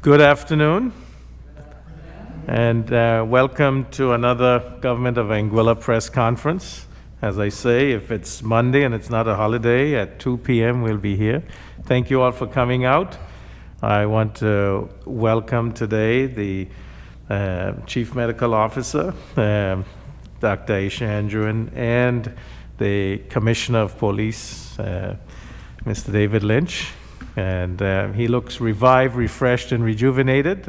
Good afternoon, and welcome to another Government of Anguilla press conference. As I say, if it's Monday and it's not a holiday, at 2 p.m. we'll be here. Thank you all for coming out. I want to welcome today the Chief Medical Officer, Dr. Aisha Andrewen, and the Commissioner of Police, Mr. David Lynch. And he looks revived, refreshed, and rejuvenated,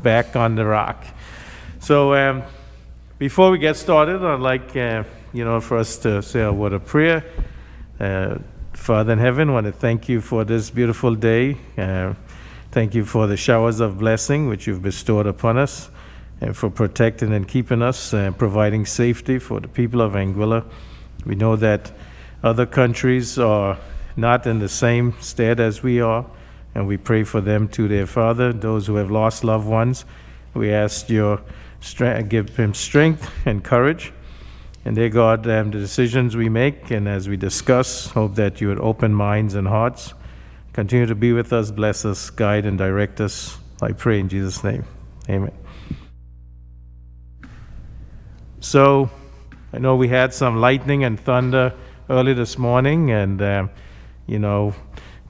back on the rock. So before we get started, I'd like for us to say a word of prayer. Father in heaven, I want to thank you for this beautiful day. Thank you for the showers of blessing which you've bestowed upon us, and for protecting and keeping us, providing safety for the people of Anguilla. We know that other countries are not in the same state as we are, and we pray for them too, dear Father. Those who have lost loved ones, we ask your strength, give them strength and courage. And dear God, the decisions we make and as we discuss, hope that you would open minds and hearts. Continue to be with us, bless us, guide and direct us. I pray in Jesus' name. Amen. So, I know we had some lightning and thunder early this morning, and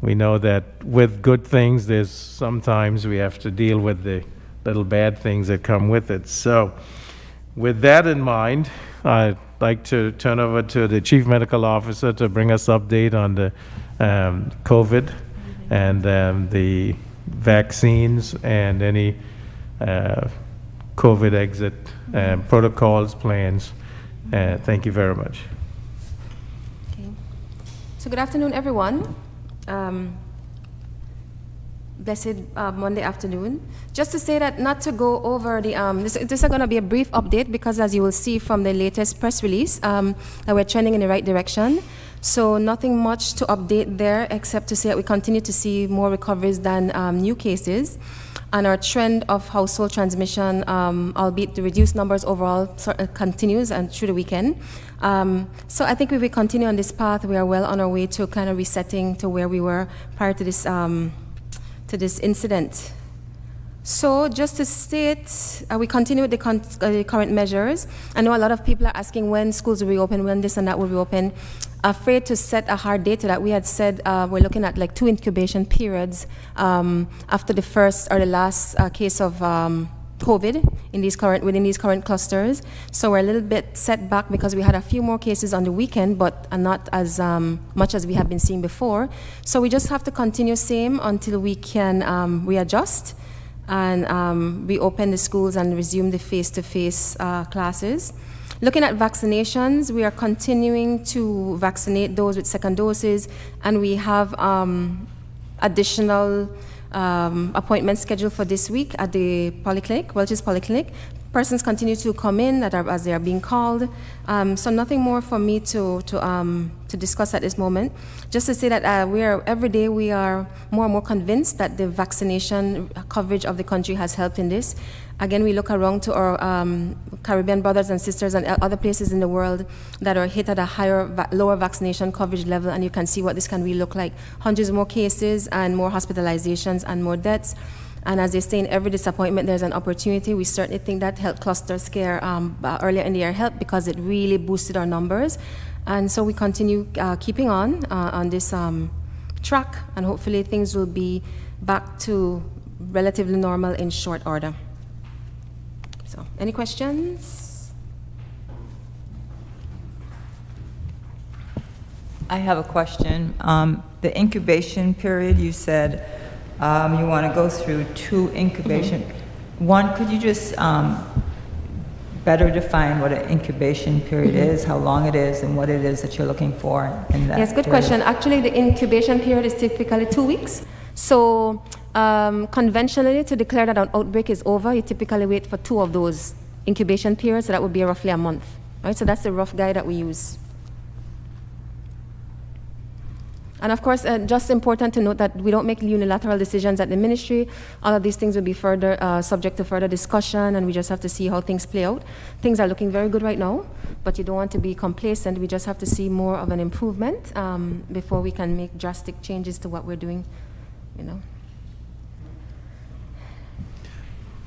we know that with good things, there's sometimes we have to deal with the little bad things that come with it. So, with that in mind, I'd like to turn over to the Chief Medical Officer to bring us update on the COVID and the vaccines and any COVID exit protocols, plans. Thank you very much. So good afternoon, everyone. Blessed Monday afternoon. Just to say that not to go over the, this is going to be a brief update because as you will see from the latest press release, that we're trending in the right direction. So nothing much to update there except to say that we continue to see more recoveries than new cases. And our trend of household transmission, albeit the reduced numbers overall, continues and through the weekend. So I think we will continue on this path. We are well on our way to kind of resetting to where we were prior to this incident. So just to state, we continue with the current measures. I know a lot of people are asking when schools will reopen, when this and that will reopen. Afraid to set a hard date to that. We had said we're looking at like 2 incubation periods after the first or the last case of COVID within these current clusters. So we're a little bit set back because we had a few more cases on the weekend, but not as much as we have been seeing before. So we just have to continue same until we can readjust and reopen the schools and resume the face-to-face classes. Looking at vaccinations, we are continuing to vaccinate those with second doses, and we have additional appointments scheduled for this week at the polyclinic, Welch's Polyclinic. Persons continue to come in as they are being called. So nothing more for me to discuss at this moment. Just to say that every day we are more and more convinced that the vaccination coverage of the country has helped in this. Again, we look around to our Caribbean brothers and sisters and other places in the world that are hit at a lower vaccination coverage level, and you can see what this can really look like. Hundreds more cases and more hospitalizations and more deaths. And as they say, in every disappointment, there's an opportunity. We certainly think that health cluster scare earlier in the year helped because it really boosted our numbers. And so we continue keeping on this track, and hopefully things will be back to relatively normal in short order. So, any questions? I have a question. The incubation period, you said you want to go through 2 incubation. Mm-hmm. One, could you just better define what an incubation period is, how long it is, and what it is that you're looking for in that Yes, good period? question. Actually, the incubation period is typically 2 weeks. So conventionally, to declare that an outbreak is over, you typically wait for 2 of those incubation periods, so that would be roughly a month. Right? So that's the rough guide that we use. And of course, just important to note that we don't make unilateral decisions at the ministry. All of these things will be further subject to further discussion, and we just have to see how things play out. Things are looking very good right now, but you don't want to be complacent. We just have to see more of an improvement before we can make drastic changes to what we're doing, you know.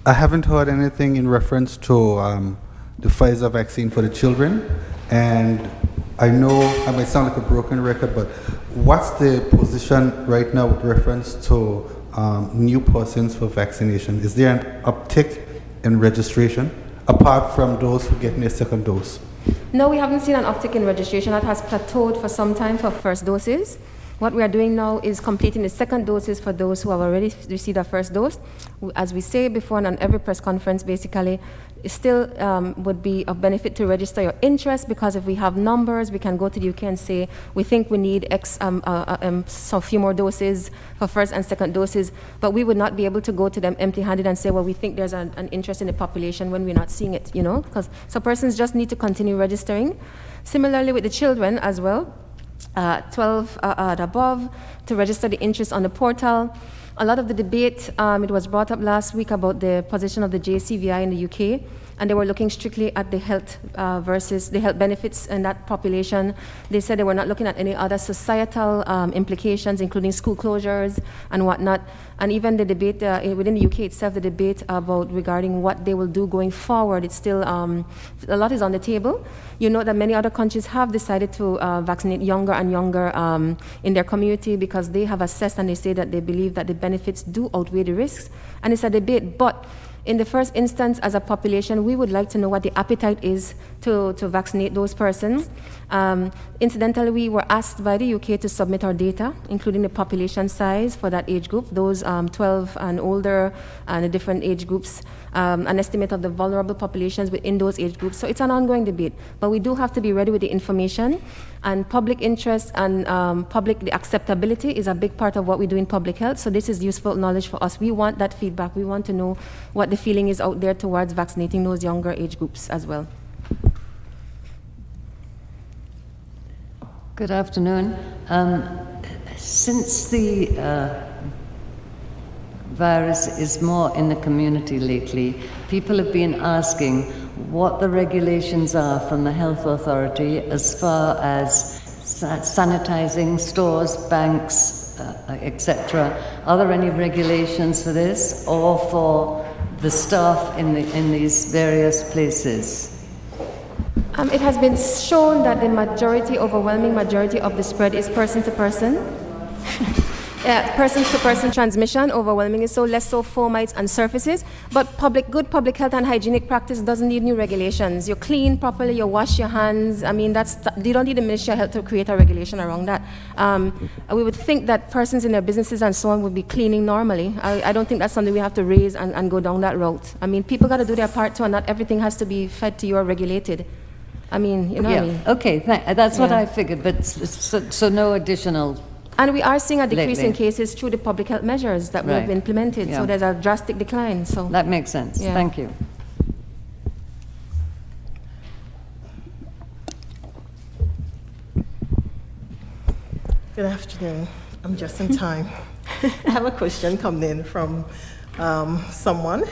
I haven't heard anything in reference to the Pfizer vaccine for the children, and I know I might sound like a broken record, but what's the position right now with reference to new persons for vaccination? Is there an uptick in registration apart from those who get their second dose? No, we haven't seen an uptick in registration. That has plateaued for some time for first doses. What we are doing now is completing the second doses for those who have already received their first dose. As we say before and on every press conference, basically, it still would be of benefit to register your interest, because if we have numbers, we can go to the UK and say, we think we need so few more doses for first and second doses, but we would not be able to go to them empty-handed and say, well, we think there's an interest in the population when we're not seeing it, you know? So persons just need to continue registering. Similarly with the children as well. 12 and above, to register the interest on the portal. A lot of the debate, it was brought up last week about the position of the JCVI in the UK, and they were looking strictly at the health versus the health benefits in that population. They said they were not looking at any other societal implications, including school closures and whatnot. And even the debate within the UK itself, the debate about regarding what they will do going forward, it's still, a lot is on the table. You know that many other countries have decided to vaccinate younger and younger in their community, because they have assessed and they say that they believe that the benefits do outweigh the risks. And it's a debate, but in the first instance, as a population, we would like to know what the appetite is to vaccinate those persons. Incidentally, we were asked by the UK to submit our data, including the population size for that age group, those 12 and older, and the different age groups, an estimate of the vulnerable populations within those age groups. So it's an ongoing debate, but we do have to be ready with the information, and public interest and the acceptability is a big part of what we do in public health. So this is useful knowledge for us. We want that feedback. We want to know what the feeling is out there towards vaccinating those younger age groups as well. Good afternoon. Since the virus is more in the community lately, people have been asking what the regulations are from the health authority as far as sanitizing stores, banks, etc. Are there any regulations for this, or for the staff in these various places? It has been shown that the overwhelming majority of the spread is person to person. Person-to-person transmission, overwhelmingly so, less so fomites and surfaces. But good public health and hygienic practice doesn't need new regulations. You clean properly, you wash your hands. I mean, you don't need the Ministry of Health to create a regulation around that. We would think that persons in their businesses and so on would be cleaning normally. I don't think that's something we have to raise and go down that route. I mean, people got to do their part too, and not everything has to be fed to you or regulated. I mean, you know what I mean? Okay, that's what I figured, but so no additional. And we are seeing a decrease lately in cases through the public health measures that we have implemented. Yeah. So there's a drastic decline. So That makes sense. Yeah. Thank you. Good afternoon. I'm just in time. I have a question coming in from someone.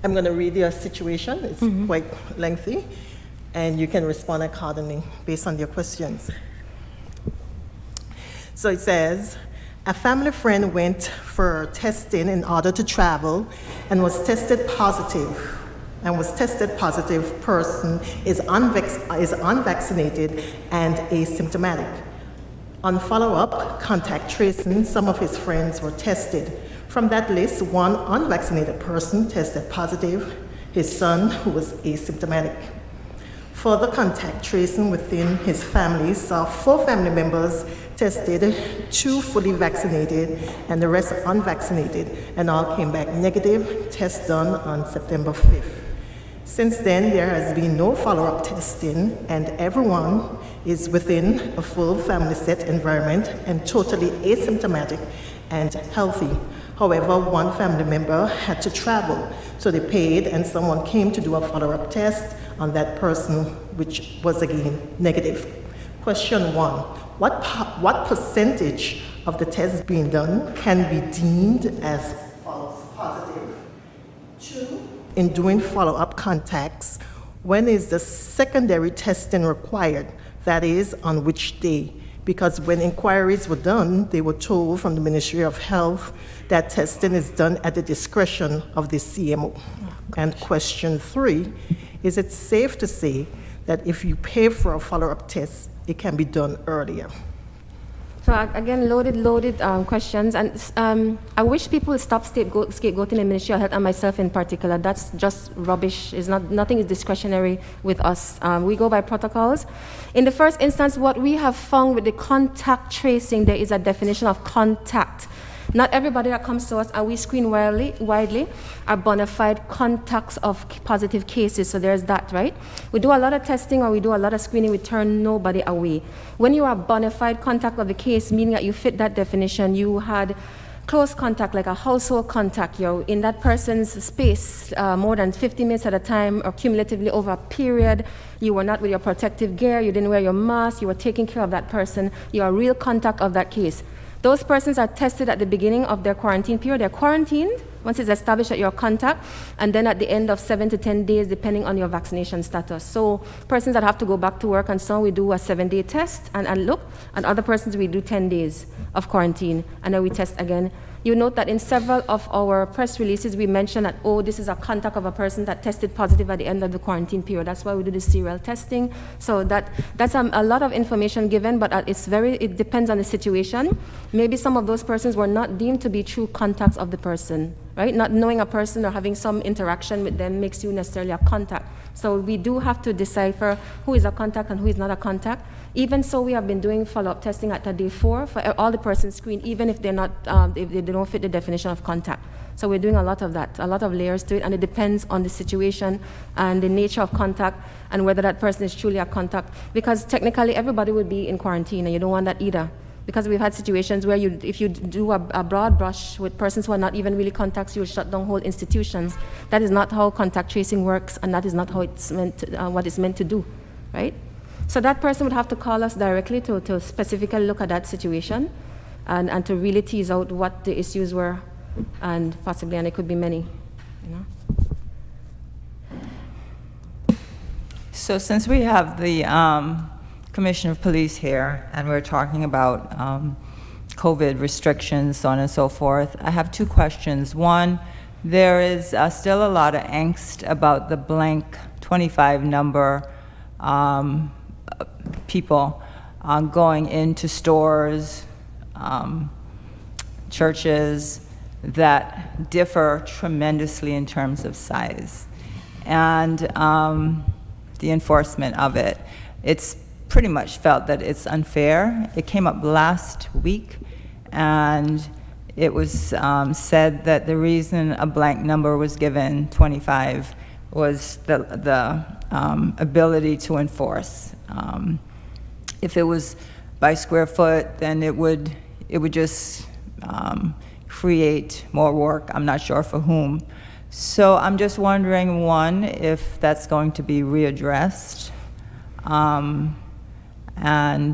I'm going to read your situation. It's quite lengthy, and you can respond accordingly based on your questions. So it says, a family friend went for testing in order to travel and was tested positive. Person is unvaccinated and asymptomatic. On follow-up contact tracing, some of his friends were tested. From that list, one unvaccinated person tested positive, his son, who was asymptomatic. Further contact tracing within his family saw 4 family members tested, 2 fully vaccinated, and the rest unvaccinated, and all came back negative, test done on September 5th. Since then, there has been no follow-up testing, and everyone is within a full family set environment and totally asymptomatic and healthy. However, one family member had to travel, so they paid, and someone came to do a follow-up test on that person, which was again negative. Question 1, what percentage of the tests being done can be deemed as false positive? 2, in doing follow-up contacts, when is the secondary testing required? That is, on which day? because when inquiries were done, they were told from the Ministry of Health that testing is done at the discretion of the CMO. And question 3, is it safe to say that if you pay for a follow-up test, it can be done earlier? So again, loaded questions, and I wish people would stop scapegoating the Ministry of Health and myself in particular. That's just rubbish. Nothing is discretionary with us. We go by protocols. In the first instance, what we have found with the contact tracing, there is a definition of contact. Not everybody that comes to us, and we screen widely, are bona fide contacts of positive cases. So there's that, right? We do a lot of testing or we do a lot of screening, we turn nobody away. When you are a bona fide contact of the case, meaning that you fit that definition, you had close contact, like a household contact, you're in that person's space more than 50 minutes at a time or cumulatively over a period, you were not with your protective gear, you didn't wear your mask, you were taking care of that person, you're a real contact of that case. Those persons are tested at the beginning of their quarantine period. They're quarantined once it's established that you're a contact, and then at the end of 7 to 10 days, depending on your vaccination status. So persons that have to go back to work and so on, we do a 7-day test and look, and other persons we do 10 days of quarantine, and then we test again. You note that in several of our press releases, we mention that, oh, this is a contact of a person that tested positive at the end of the quarantine period. That's why we do the serial testing. So that's a lot of information given, but it depends on the situation. Maybe some of those persons were not deemed to be true contacts of the person, right? Not knowing a person or having some interaction with them makes you necessarily a contact. So we do have to decipher who is a contact and who is not a contact. Even so, we have been doing follow-up testing at day 4 for all the persons screened, even if they're not, if they don't fit the definition of contact. So we're doing a lot of that, a lot of layers to it, and it depends on the situation and the nature of contact and whether that person is truly a contact. Because technically, everybody would be in quarantine, and you don't want that either. Because we've had situations where if you do a broad brush with persons who are not even really contacts, you'll shut down whole institutions. That is not how contact tracing works, and that is not how it's meant to, what it's meant to do, right? So that person would have to call us directly to specifically look at that situation and to really tease out what the issues were, and it could be many, you know? So since we have the Commissioner of Police here, and we're talking about COVID restrictions, so on and so forth, I have 2 questions. One, there is still a lot of angst about the blank 25 number people going into stores, churches that differ tremendously in terms of size, and the enforcement of it. It's pretty much felt that it's unfair. It came up last week, and it was said that the reason a blank number was given, 25, was the ability to enforce. If it was by square foot, then it would just create more work. I'm not sure for whom. So I'm just wondering, 1, if that's going to be readdressed, and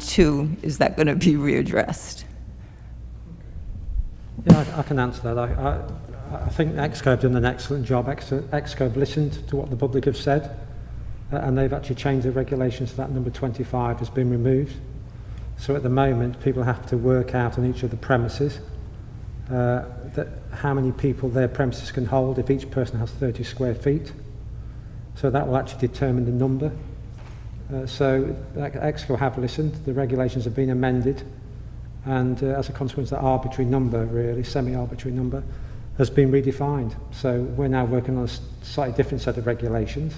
2, is that going to be readdressed? Yeah, I can answer that. I think EXCO have done an excellent job. EXCO have listened to what the public have said, and they've actually changed the regulations so that number 25 has been removed. So at the moment, people have to work out on each of the premises how many people their premises can hold if each person has 30 square feet. So that will actually determine the number. So EXCO have listened, the regulations have been amended, and as a consequence, that arbitrary number, really, semi-arbitrary number, has been redefined. So we're now working on a slightly different set of regulations,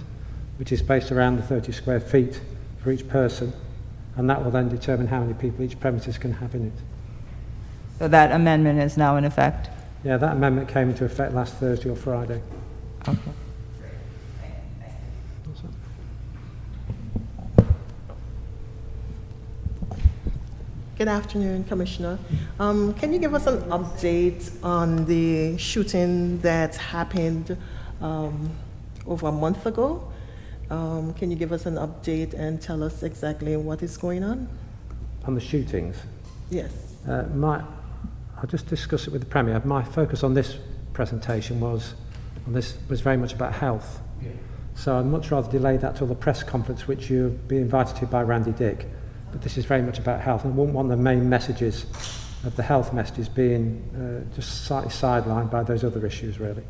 which is based around the 30 square feet for each person, and that will then determine how many people each premises can have in it. So that amendment is now in effect? Yeah, that amendment came into effect last Thursday or Friday. Okay. Good afternoon, Commissioner. Can you give us an update on the shooting that happened over a month ago? Can you give us an update and tell us exactly what is going on? On the shootings? Yes. I'll just discuss it with the Premier. My focus on this presentation was very much about health. Yeah. So I'd much rather delay that till the press conference, which you'll be invited to by Randy Dick, but this is very much about health, and I wouldn't want the main messages of the health messages being just slightly sidelined by those other issues, really.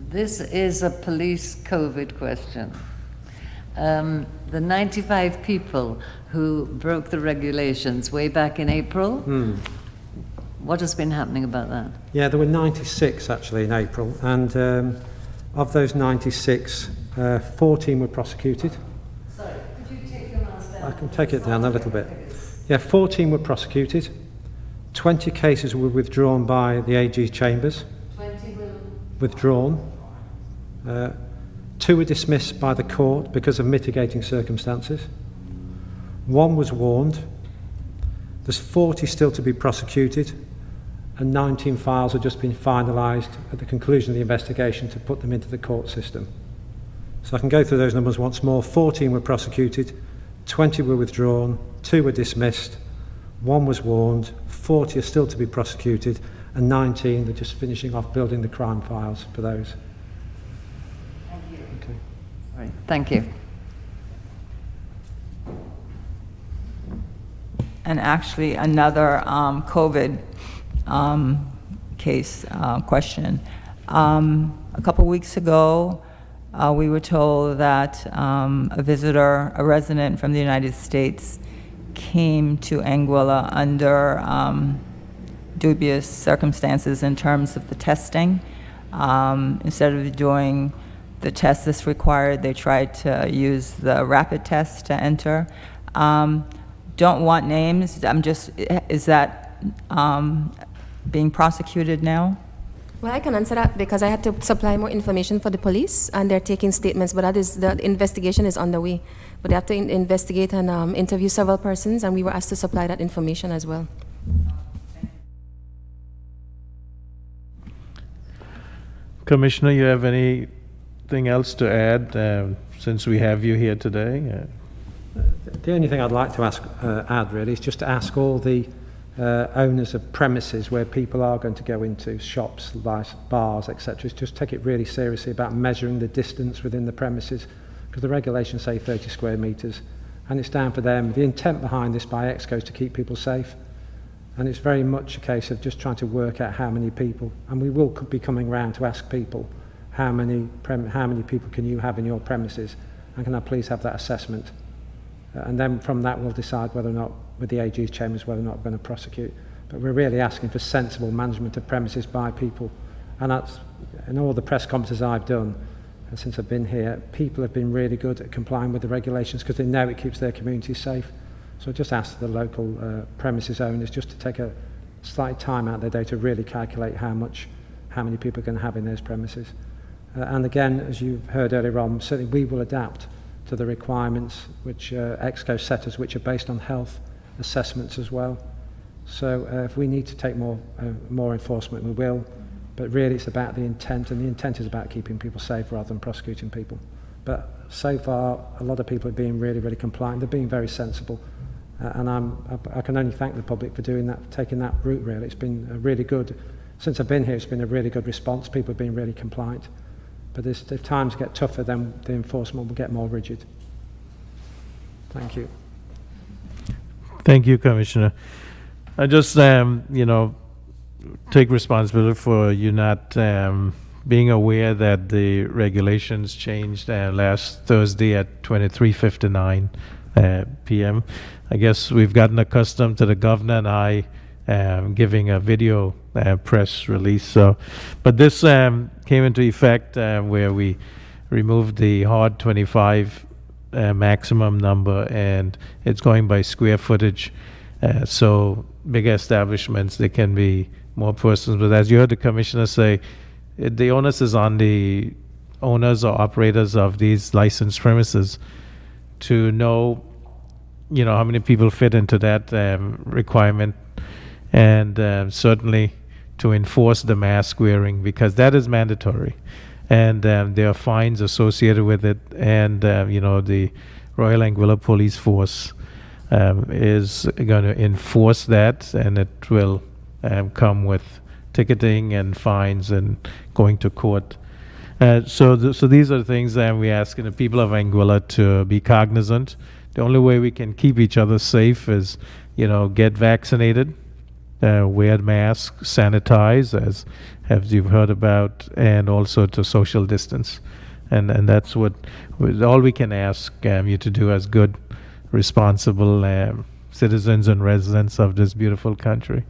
This is a police COVID question. The 95 people who broke the regulations way back in April, what has been happening about that? Yeah, there were 96 actually in April, and of those 96, 14 were prosecuted. Sorry, could you take your mouse down? I can take it down a little bit. Yeah, 14 were prosecuted, 20 cases were withdrawn by the AG chambers. 20 will... Withdrawn. 2 were dismissed by the court because of mitigating circumstances. 1 was warned. There's 40 still to be prosecuted, and 19 files have just been finalised at the conclusion of the investigation to put them into the court system. So I can go through those numbers once more. 14 were prosecuted, 20 were withdrawn, 2 were dismissed, 1 was warned, 40 are still to be prosecuted, and 19 they're just finishing off building the crime files for those. Thank you. Okay. All right, thank you. And actually, another COVID case question. A couple weeks ago, we were told that a visitor, a resident from the United States, came to Anguilla under dubious circumstances in terms of the testing. Instead of doing the test that's required, they tried to use the rapid test to enter. Don't want names. Is that being prosecuted now? Well, I can answer that because I had to supply more information for the police, and they're taking statements, but the investigation is underway. But they have to investigate and interview several persons, and we were asked to supply that information as well. Commissioner, you have anything else to add since we have you here today? The only thing I'd like to add really is just to ask all the owners of premises where people are going to go into, shops, bars, etc., is just take it really seriously about measuring the distance within the premises, because the regulations say 30 square metres, and it's down for them. The intent behind this by EXCO is to keep people safe, and it's very much a case of just trying to work out how many people, and we will be coming round to ask people how many people can you have in your premises, and can I please have that assessment? And then from that we'll decide whether or not, with the AG's chambers, whether or not we're going to prosecute. But we're really asking for sensible management of premises by people. And that's, in all the press conferences I've done since I've been here, people have been really good at complying with the regulations because they know it keeps their communities safe. So I just ask the local premises owners just to take a slight time out of their day to really calculate how many people are going to have in those premises. And again, as you heard earlier on, certainly we will adapt to the requirements which EXCO set us, which are based on health assessments as well. So if we need to take more enforcement, we will. But really it's about the intent, and the intent is about keeping people safe rather than prosecuting people. But so far, a lot of people are being really, really compliant. They're being very sensible. And I can only thank the public for doing that, taking that route really. It's been a really good, since I've been here, it's been a really good response. People have been really compliant. But if times get tougher, then the enforcement will get more rigid. Thank you. Thank you, Commissioner. I just, take responsibility for you not being aware that the regulations changed last Thursday at 23:59 p.m. I guess we've gotten accustomed to the governor and I giving a video press release. So, but this came into effect where we removed the hard 25 maximum number, and it's going by square footage. So bigger establishments, there can be more persons. But as you heard the commissioner say, the onus is on the owners or operators of these licensed premises to know, how many people fit into that requirement, and certainly to enforce the mask wearing, because that is mandatory. And there are fines associated with it, and the Royal Anguilla Police Force is going to enforce that, and it will come with ticketing and fines and going to court. So these are the things that we ask the people of Anguilla to be cognizant. The only way we can keep each other safe is, get vaccinated, wear masks, sanitize, as you've heard about, and also to social distance. And that's all we can ask you to do as good, responsible citizens and residents of this beautiful country.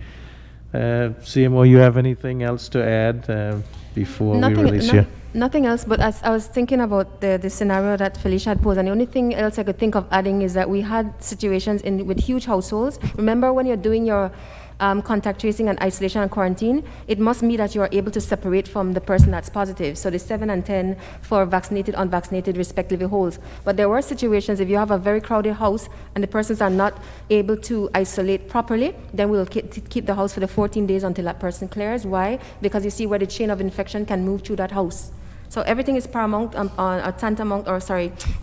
CMO, you have anything else to add before we release you? Nothing else, but as I was thinking about the scenario that Felicia had posed, and the only thing else I could think of adding is that we had situations with huge households. Remember when you're doing your contact tracing and isolation and quarantine, it must be that you are able to separate from the person that's positive. So the 7 and 10 for vaccinated, unvaccinated respectively holds. But there were situations, if you have a very crowded house and the persons are not able to isolate properly, then we'll keep the house for the 14 days until that person clears. Why? Because you see where the chain of infection can move through that house. So everything is paramount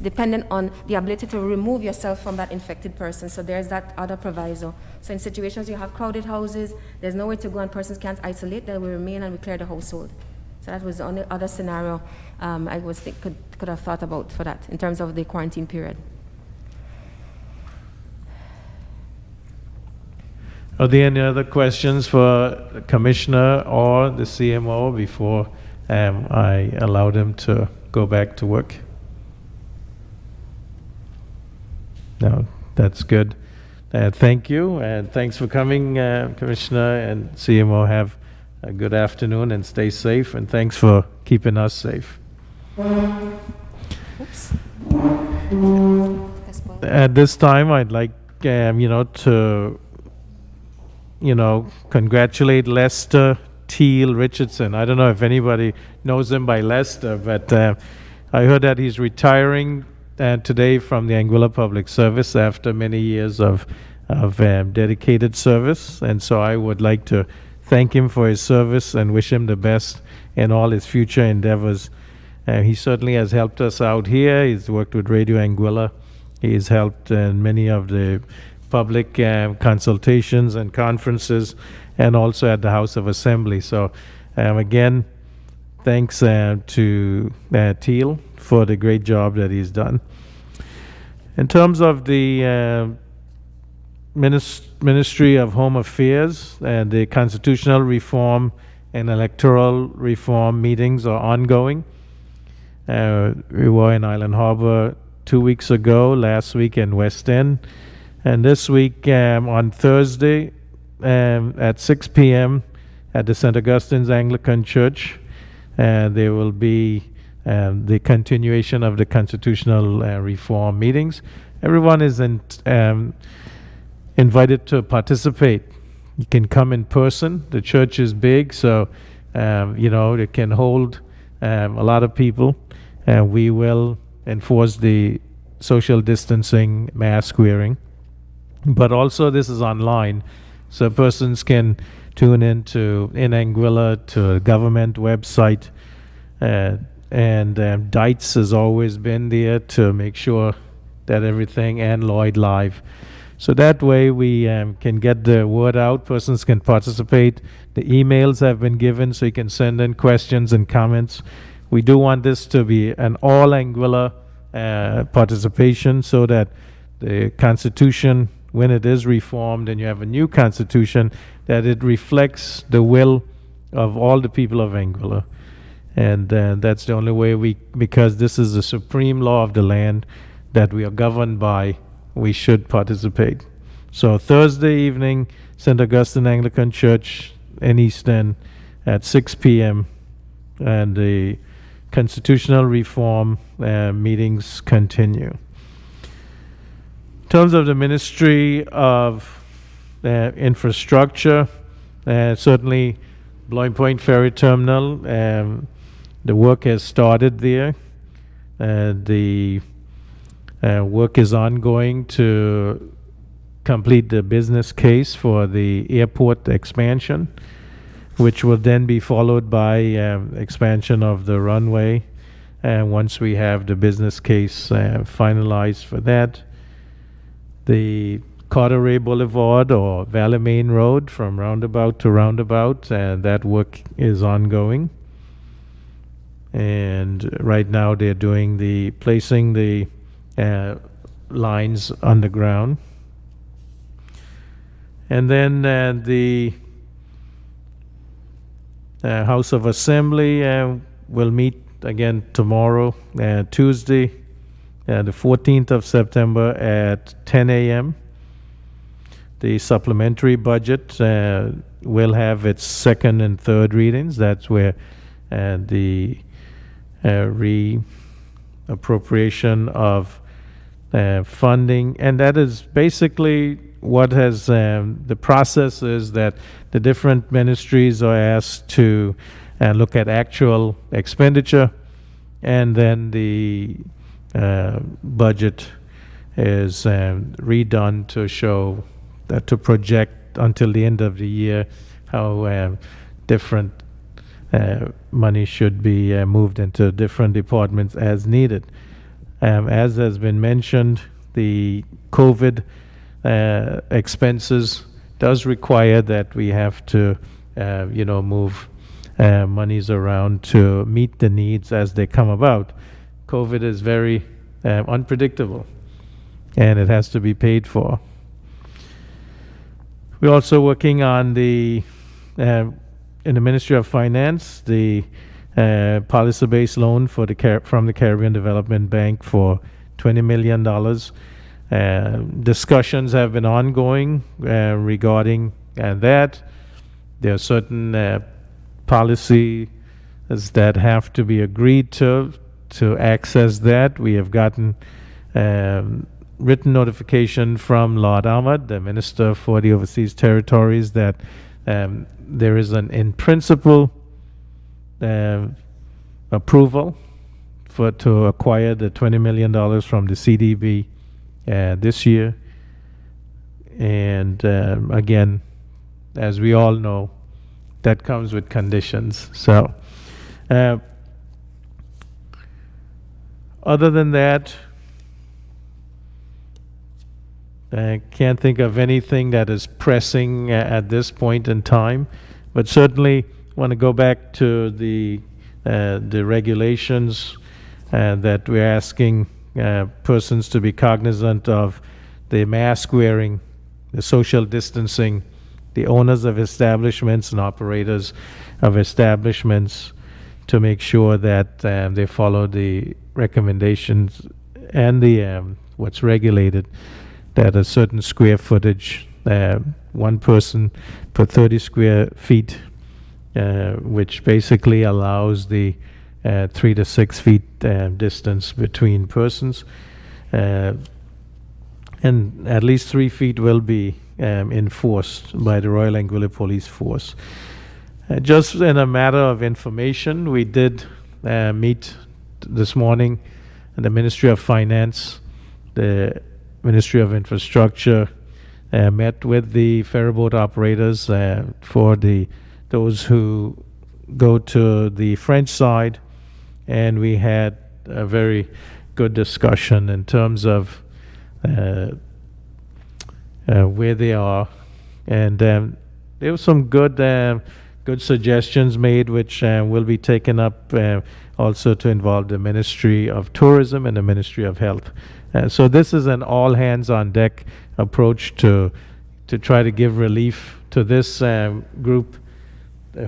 dependent on the ability to remove yourself from that infected person. So there's that other proviso. So in situations you have crowded houses, there's nowhere to go and persons can't isolate, then we remain and we clear the household. So that was the only other scenario I could have thought about for that in terms of the quarantine period. Are there any other questions for the Commissioner or the CMO before I allow them to go back to work? No, that's good. Thank you, and thanks for coming, Commissioner and CMO. Have a good afternoon and stay safe, and thanks for keeping us safe. Oops. At this time, I'd like to congratulate Lester Teal Richardson. I don't know if anybody knows him by Lester, but I heard that he's retiring today from the Anguilla Public Service after many years of dedicated service. And so I would like to thank him for his service and wish him the best in all his future endeavors. He certainly has helped us out here. He's worked with Radio Anguilla. He's helped in many of the public consultations and conferences, and also at the House of Assembly. So again, thanks to Teal for the great job that he's done. In terms of the Ministry of Home Affairs, the constitutional reform and electoral reform meetings are ongoing. We were in Island Harbor 2 weeks ago, last week in West End, and this week on Thursday at 6 p.m. at the St. Augustine's Anglican Church, there will be the continuation of the constitutional reform meetings. Everyone is invited to participate. You can come in person. The church is big, so it can hold a lot of people. We will enforce the social distancing, mask wearing, but also this is online, so persons can tune in Anguilla to a government website, and Dites has always been there to make sure that everything, and Lloyd Live. So that way we can get the word out, persons can participate. The emails have been given, so you can send in questions and comments. We do want this to be an all Anguilla participation, so that the Constitution, when it is reformed and you have a new Constitution, that it reflects the will of all the people of Anguilla. And that's the only way because this is the supreme law of the land that we are governed by, we should participate. So Thursday evening, St. Augustine Anglican Church in East End at 6 p.m. and the constitutional reform meetings continue. In terms of the Ministry of Infrastructure, certainly Blowing Point Ferry Terminal, the work has started there. The work is ongoing to complete the business case for the airport expansion, which will then be followed by expansion of the runway. Once we have the business case finalized for that, the Carteret Boulevard or Valley Main Road from roundabout to roundabout, that work is ongoing. And right now they're doing placing the lines underground. And then the House of Assembly will meet again tomorrow, Tuesday, the 14th of September at 10 a.m. The supplementary budget will have its second and third readings. That's where the reappropriation of funding, and that is basically what has the process is that the different ministries are asked to look at actual expenditure, and then the budget is redone to show that, to project until the end of the year how different money should be moved into different departments as needed. As has been mentioned, the COVID expenses does require that we have to, move monies around to meet the needs as they come about. COVID is very unpredictable, and it has to be paid for. We're also working on in the Ministry of Finance, the policy-based loan for from the Caribbean Development Bank for $20 million. Discussions have been ongoing regarding that. There are certain policies that have to be agreed to access that. We have gotten written notification from Lord Ahmad, the Minister for the Overseas Territories, that there is an in principle approval to acquire the $20 million from the CDB this year. And again, as we all know, that comes with conditions. So other than that, I can't think of anything that is pressing at this point in time, but certainly want to go back to the regulations that we're asking persons to be cognizant of: the mask wearing, the social distancing, the owners of establishments and operators of establishments, to make sure that they follow the recommendations and the what's regulated, that a certain square footage, one person per 30 square feet, which basically allows the 3 to 6 feet distance between persons. And at least 3 feet will be enforced by the Royal Anguilla Police Force. Just in a matter of information, we did meet this morning in the Ministry of Finance, the Ministry of Infrastructure, met with the ferryboat operators for those who go to the French side, and we had a very good discussion in terms of where they are, and there were some good suggestions made, which will be taken up also to involve the Ministry of Tourism and the Ministry of Health. So this is an all-hands-on-deck approach to try to give relief to this group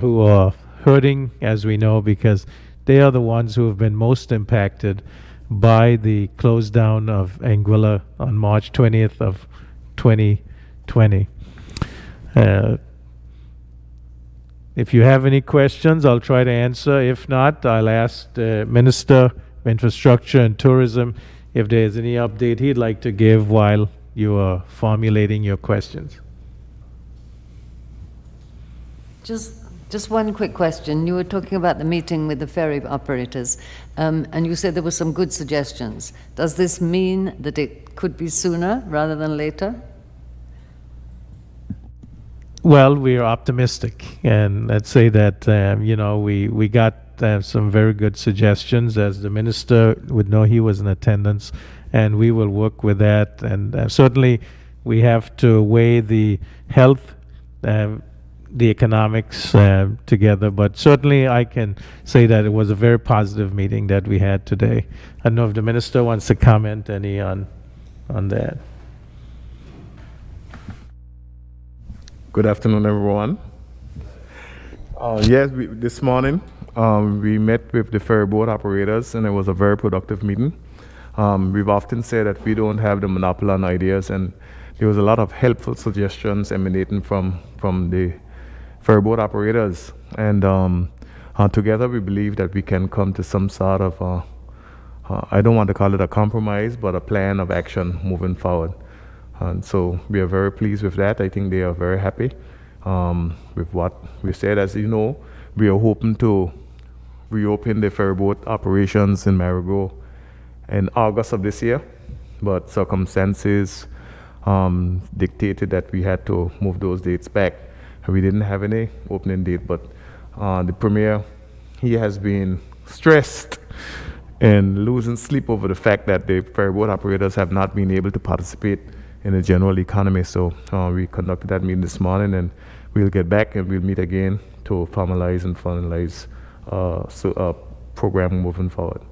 who are hurting, as we know, because they are the ones who have been most impacted by the close down of Anguilla on March 20th of 2020. If you have any questions, I'll try to answer. If not, I'll ask the Minister of Infrastructure and Tourism if there's any update he'd like to give while you are formulating your questions. Just one quick question. You were talking about the meeting with the ferry operators, and you said there were some good suggestions. Does this mean that it could be sooner rather than later? Well, we are optimistic, and let's say that we got some very good suggestions. As the minister would know, he was in attendance, and we will work with that. And certainly, we have to weigh the health the economics together. But certainly I can say that it was a very positive meeting that we had today. I don't know if the minister wants to comment any on that. Good afternoon, everyone. Yes, this morning we met with the ferry boat operators, and it was a very productive meeting. We've often said that we don't have the monopoly on ideas, and there was a lot of helpful suggestions emanating from the ferry boat operators. And together we believe that we can come to some sort of, I don't want to call it a compromise, but a plan of action moving forward. And so we are very pleased with that. I think they are very happy with what we said. As you know, we are hoping to reopen the ferry boat operations in Marigot in August of this year, but circumstances dictated that we had to move those dates back. We didn't have any opening date, but the Premier, he has been stressed and losing sleep over the fact that the ferry boat operators have not been able to participate in the general economy. So we conducted that meeting this morning, and we'll get back and we'll meet again to formalize and finalize program moving forward.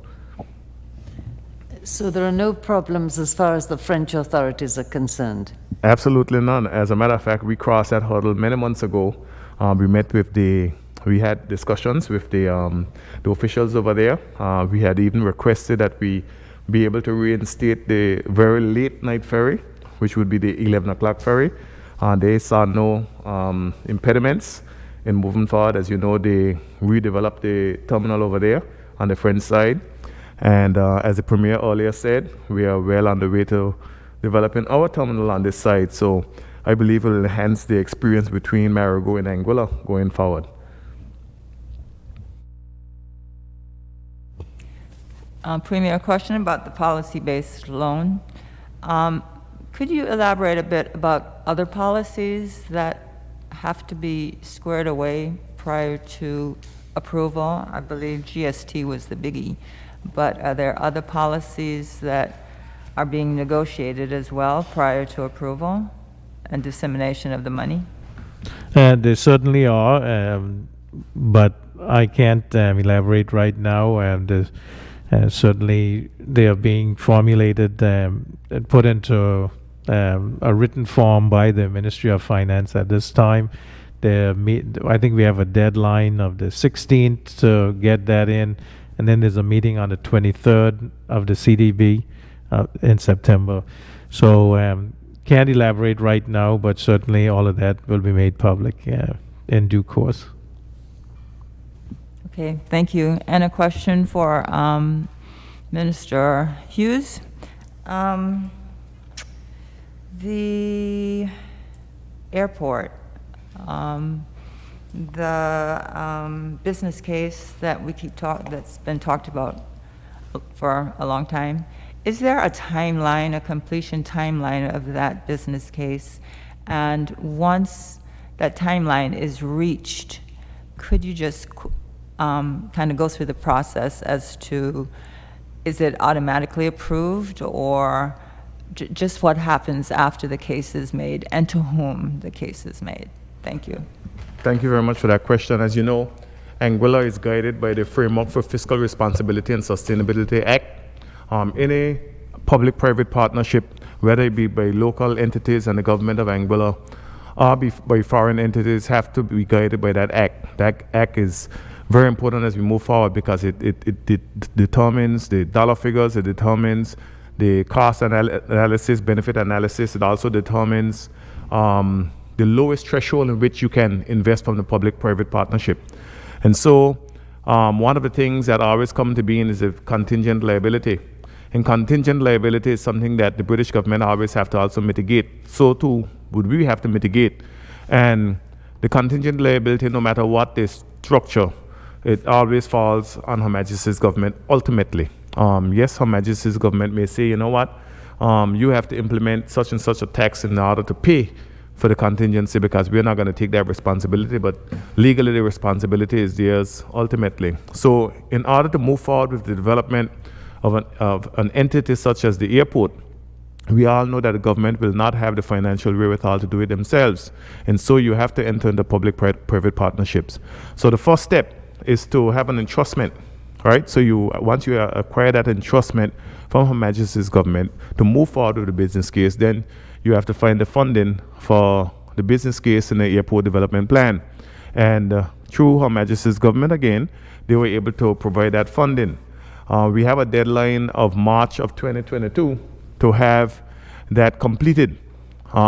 So there are no problems as far as the French authorities are concerned? Absolutely none. As a matter of fact, we crossed that hurdle many months ago. We had discussions with the officials over there. We had even requested that we be able to reinstate the very late night ferry, which would be the 11 o'clock ferry. They saw no impediments in moving forward. As you know, they redeveloped the terminal over there on the French side. And as the Premier earlier said, we are well on the way to developing our terminal on this side. So I believe it will enhance the experience between Marigot and Anguilla going forward. Premier, a question about the policy-based loan. Could you elaborate a bit about other policies that have to be squared away prior to approval? I believe GST was the biggie, but are there other policies that are being negotiated as well prior to approval and dissemination of the money? There certainly are, but I can't elaborate right now. Certainly they are being formulated and put into a written form by the Ministry of Finance at this time. I think we have a deadline of the 16th to get that in, and then there's a meeting on the 23rd of the CDB in September. So can't elaborate right now, but certainly all of that will be made public in due course. Okay, thank you. And a question for Minister Hughes. The airport, the business case that that's been talked about for a long time. Is there a timeline, a completion timeline of that business case? And once that timeline is reached, could you just kind of go through the process as to, is it automatically approved, or just what happens after the case is made and to whom the case is made? Thank you. Thank you very much for that question. As you know, Anguilla is guided by the Framework for Fiscal Responsibility and Sustainability Act. Any public-private partnership, whether it be by local entities and the government of Anguilla or by foreign entities, have to be guided by that act. That act is very important as we move forward because it determines the dollar figures, it determines the cost analysis, benefit analysis. It also determines the lowest threshold in which you can invest from the public-private partnership. And so one of the things that always come to being is a contingent liability. And contingent liability is something that the British government always have to also mitigate. So too would we have to mitigate. And the contingent liability, no matter what the structure, it always falls on Her Majesty's government ultimately. Yes, Her Majesty's government may say, you know what, you have to implement such and such a tax in order to pay for the contingency because we're not going to take that responsibility, but legally the responsibility is theirs ultimately. So in order to move forward with the development of an entity such as the airport, we all know that the government will not have the financial wherewithal to do it themselves. And so you have to enter into public-private partnerships. So the first step is to have an entrustment, right? So once you acquire that entrustment from Her Majesty's government to move forward with the business case, then you have to find the funding for the business case in the airport development plan. And through Her Majesty's government again, they were able to provide that funding. We have a deadline of March of 2022 to have that completed.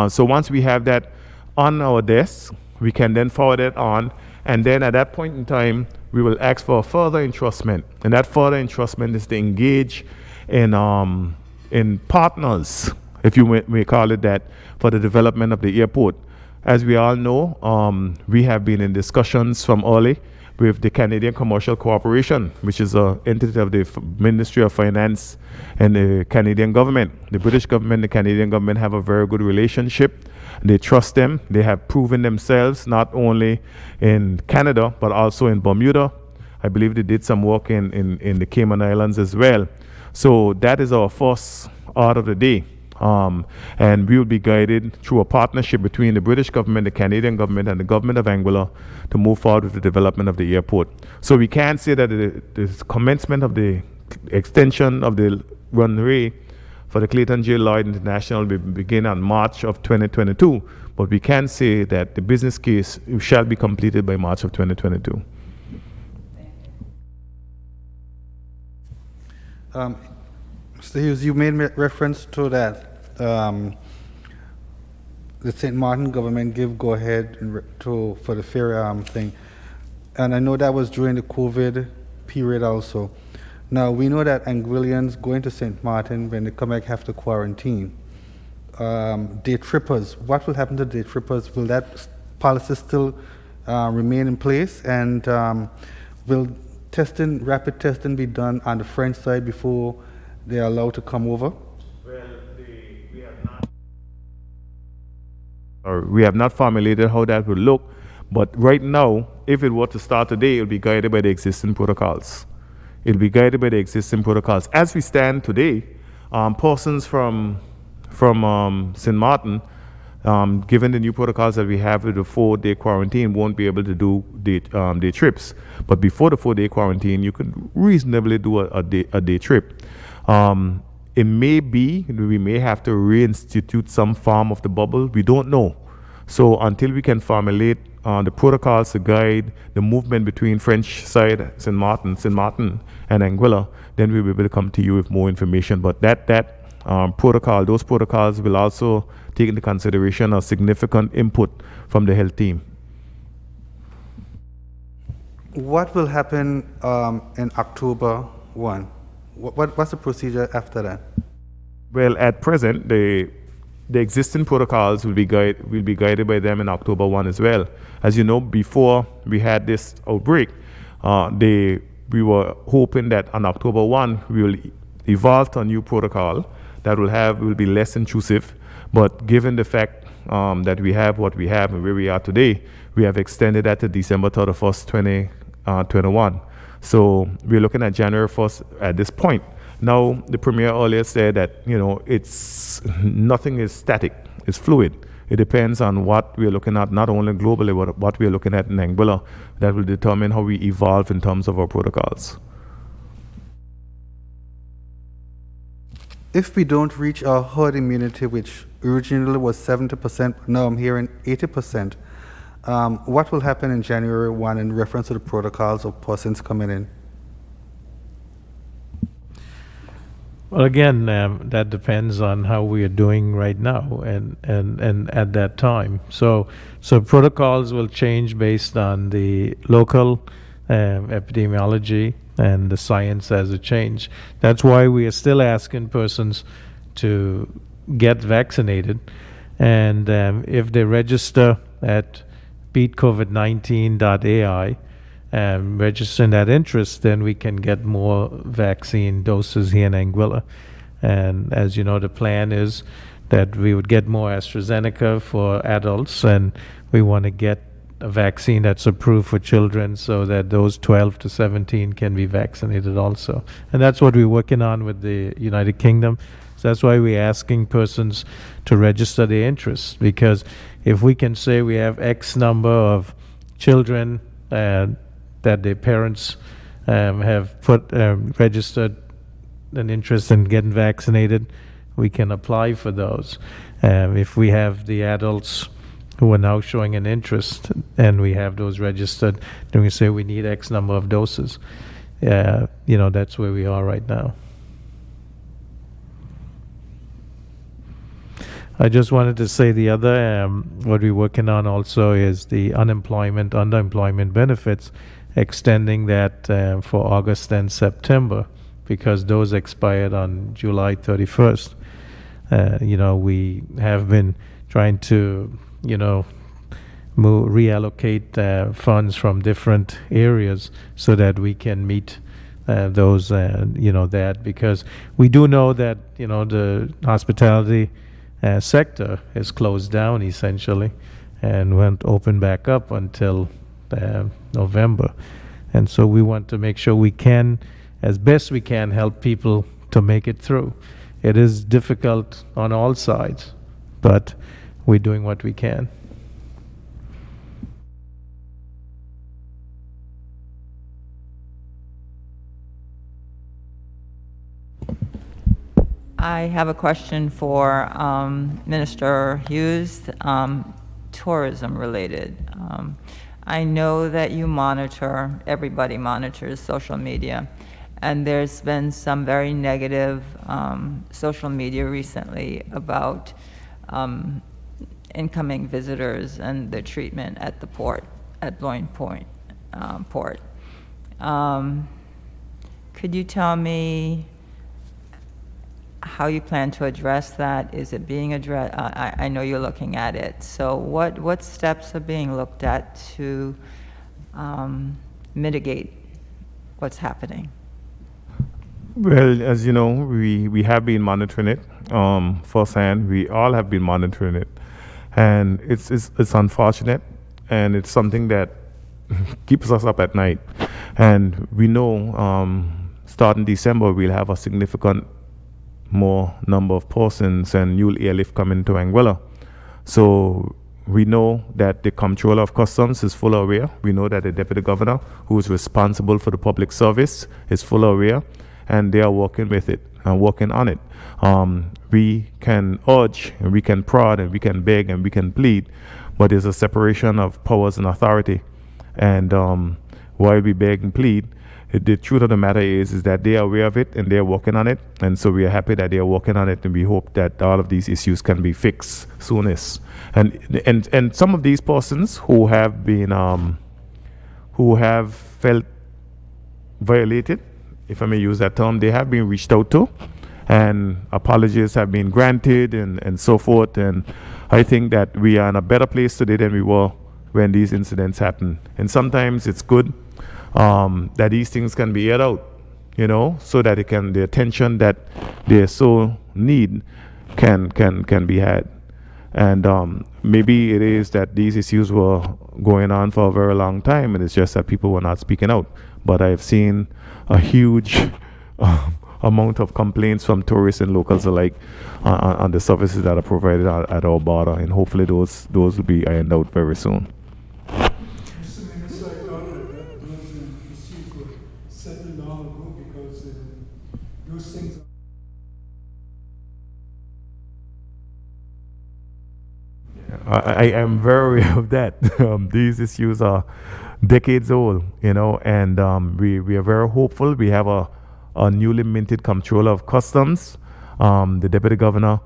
So once we have that on our desk, we can then forward it on, and then at that point in time, we will ask for a further entrustment. And that further entrustment is to engage in partners, if you may call it that, for the development of the airport. As we all know, we have been in discussions from early with the Canadian Commercial Corporation, which is an entity of the Ministry of Finance and the Canadian government. The British government and the Canadian government have a very good relationship. They trust them. They have proven themselves not only in Canada, but also in Bermuda. I believe they did some work in the Cayman Islands as well. So that is our first order of the day. And we will be guided through a partnership between the British government, the Canadian government, and the government of Anguilla to move forward with the development of the airport. So we can say that the commencement of the extension of the runway for the Clayton J. Lloyd International will begin on March of 2022, but we can say that the business case shall be completed by March of 2022. Mr. Hughes, you made reference to that. The St. Martin government give go ahead for the fair thing, and I know that was during the COVID period also. Now we know that Anguillians going to St. Martin, when they come back, have to quarantine. Day trippers, what will happen to day trippers? Will that policy still remain in place, and will rapid testing be done on the French side before they are allowed to come over? We have not formulated how that would look, but right now, if it were to start today, it will be guided by the existing protocols. It will be guided by the existing protocols. As we stand today, persons from St. Martin, given the new protocols that we have with the 4-day quarantine, won't be able to do day trips. But before the 4-day quarantine, you could reasonably do a day trip. It may be, we may have to reinstitute some form of the bubble. We don't know. So until we can formulate the protocols to guide the movement between French side, St. Martin, and Anguilla, then we will be able to come to you with more information. But those protocols will also take into consideration a significant input from the health team. What will happen in October 1? What's the procedure after that? Well, at present, the existing protocols will be guided by them in October 1 as well. As you know, before we had this outbreak, we were hoping that on October 1 we will evolve to a new protocol that will be less intrusive. But given the fact that we have what we have and where we are today, we have extended that to December 31st, 2021. So we're looking at January 1st at this point. Now, the Premier earlier said that, nothing is static, it's fluid. It depends on what we're looking at, not only globally, but what we're looking at in Anguilla, that will determine how we evolve in terms of our protocols. If we don't reach our herd immunity, which originally was 70%, now I'm hearing 80%, what will happen in January 1 in reference to the protocols of persons coming in? Well, again, that depends on how we are doing right now and at that time. So protocols will change based on the local epidemiology and the science as it change. That's why we are still asking persons to get vaccinated, and if they register at beatcovid19.ai and registering that interest, then we can get more vaccine doses here in Anguilla. And as you know, the plan is that we would get more AstraZeneca for adults, and we want to get a vaccine that's approved for children so that those 12 to 17 can be vaccinated also. And that's what we're working on with the United Kingdom. So that's why we're asking persons to register their interest, because if we can say we have X number of children that their parents have registered an interest in getting vaccinated, we can apply for those. If we have the adults who are now showing an interest and we have those registered, then we say we need X number of doses. That's where we are right now. I just wanted to say the other, what we're working on also is the underemployment benefits, extending that for August and September, because those expired on July 31st. We have been trying to, reallocate funds from different areas so that we can meet those, that, because we do know that, the hospitality sector is closed down essentially and won't open back up until November. And so we want to make sure we can, as best we can, help people to make it through. It is difficult on all sides, but we're doing what we can. I have a question for Minister Hughes, tourism related. I know that you monitor, everybody monitors social media, and there's been some very negative social media recently about incoming visitors and the treatment at the port, at Bloin Point port. Could you tell me how you plan to address that? Is it being addressed? I know you're looking at it. So what steps are being looked at to mitigate what's happening? Well, as you know, we have been monitoring it firsthand. We all have been monitoring it, and it's unfortunate, and it's something that keeps us up at night. And we know starting December we'll have a significant more number of persons and new airlift coming to Anguilla. So we know that the Comptroller of Customs is fully aware. We know that the Deputy Governor, who is responsible for the public service, is fully aware, and they are working with it and working on it. We can urge, and we can prod, and we can beg, and we can plead, but there's a separation of powers and authority. And while we beg and plead, the truth of the matter is that they are aware of it and they are working on it, and so we are happy that they are working on it, and we hope that all of these issues can be fixed soonest. And some of these persons who have been who have felt violated, if I may use that term, they have been reached out to, and apologies have been granted, and so forth. And I think that we are in a better place today than we were when these incidents happen. And sometimes it's good that these things can be aired out, so that the attention that they so need can be had. And maybe it is that these issues were going on for a very long time, and it's just that people were not speaking out. But I've seen a huge amount of complaints from tourists and locals alike on the services that are provided at our border, and hopefully those will be ironed out very soon. I am very aware of that. These issues are decades old, and we are very hopeful. We have a newly minted Comptroller of Customs. The Deputy Governor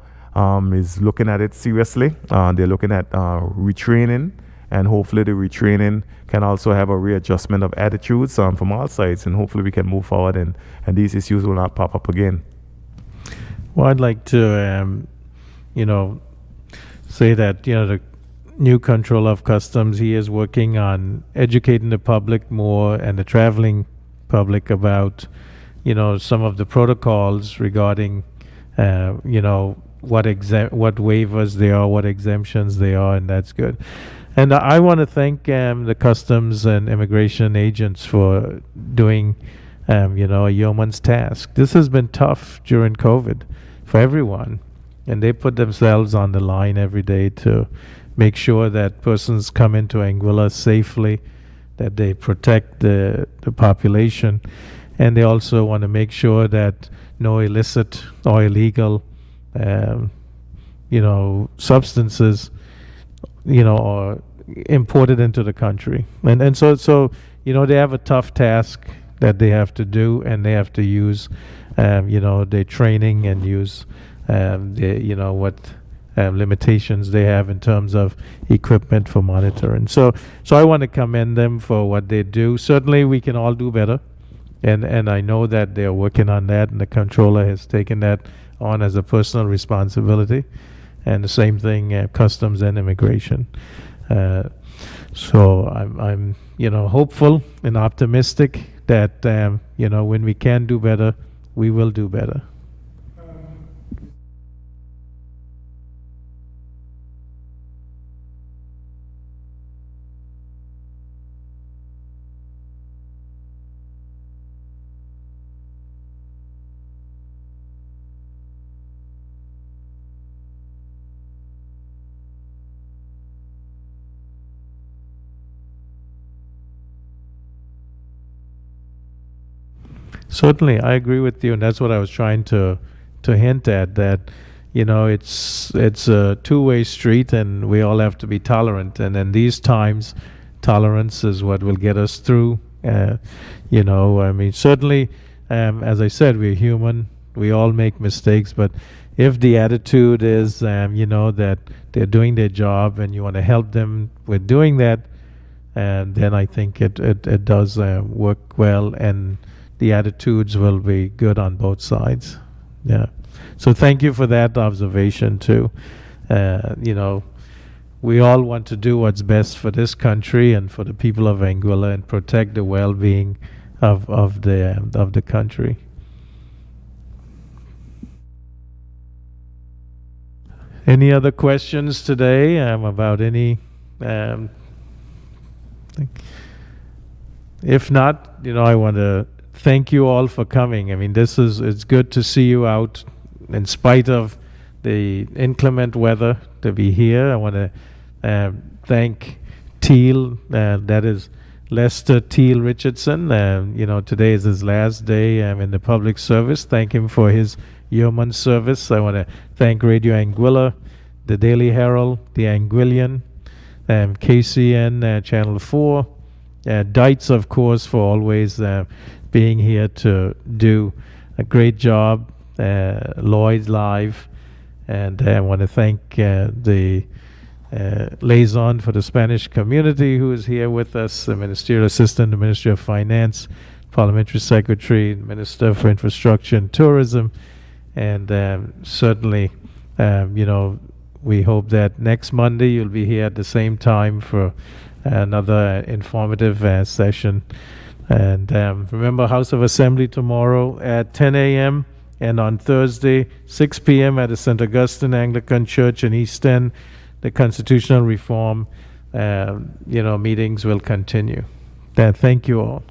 is looking at it seriously. They're looking at retraining, and hopefully the retraining can also have a readjustment of attitudes from all sides, and hopefully we can move forward, and these issues will not pop up again. Well, I'd like to, say that, the new Comptroller of Customs, he is working on educating the public more and the traveling public about, some of the protocols regarding, what waivers there are, what exemptions there are, and that's good. And I want to thank the customs and immigration agents for doing, a yeoman's task. This has been tough during COVID for everyone. And they put themselves on the line every day to make sure that persons come into Anguilla safely, that they protect the population, and they also want to make sure that no illicit or illegal substances are imported into the country. And so they have a tough task that they have to do, and they have to use their training and use what limitations they have in terms of equipment for monitoring. So I want to commend them for what they do. Certainly we can all do better, and I know that they're working on that, and the controller has taken that on as a personal responsibility, and the same thing customs and immigration. So I'm hopeful and optimistic that when we can do better, we will do better. Certainly, I agree with you, and that's what I was trying to hint at, that it's a two-way street, and we all have to be tolerant. And in these times, tolerance is what will get us through. Certainly, as I said, we're human. We all make mistakes, but if the attitude is, that they're doing their job, and you want to help them with doing that, then I think it does work well, and the attitudes will be good on both sides. Yeah. So thank you for that observation too. We all want to do what's best for this country and for the people of Anguilla, and protect the well-being of the country. Any other questions today about any? If not, I want to thank you all for coming. It's good to see you out in spite of the inclement weather to be here. I want to thank Teal, that is Lester Teal Richardson. Today is his last day in the public service. Thank him for his yeoman service. I want to thank Radio Anguilla, the Daily Herald, the Anguillian, KCN Channel 4, Dites, of course, for always being here to do a great job, Lloyd's Live, and I want to thank the liaison for the Spanish community who is here with us, the Ministerial Assistant, the Ministry of Finance, Parliamentary Secretary, Minister for Infrastructure and Tourism, and certainly, we hope that next Monday you'll be here at the same time for another informative session. And remember, House of Assembly tomorrow at 10 a.m. and on Thursday, 6 p.m. at the St. Augustine Anglican Church in East End, the constitutional reform, meetings will continue. Thank you all.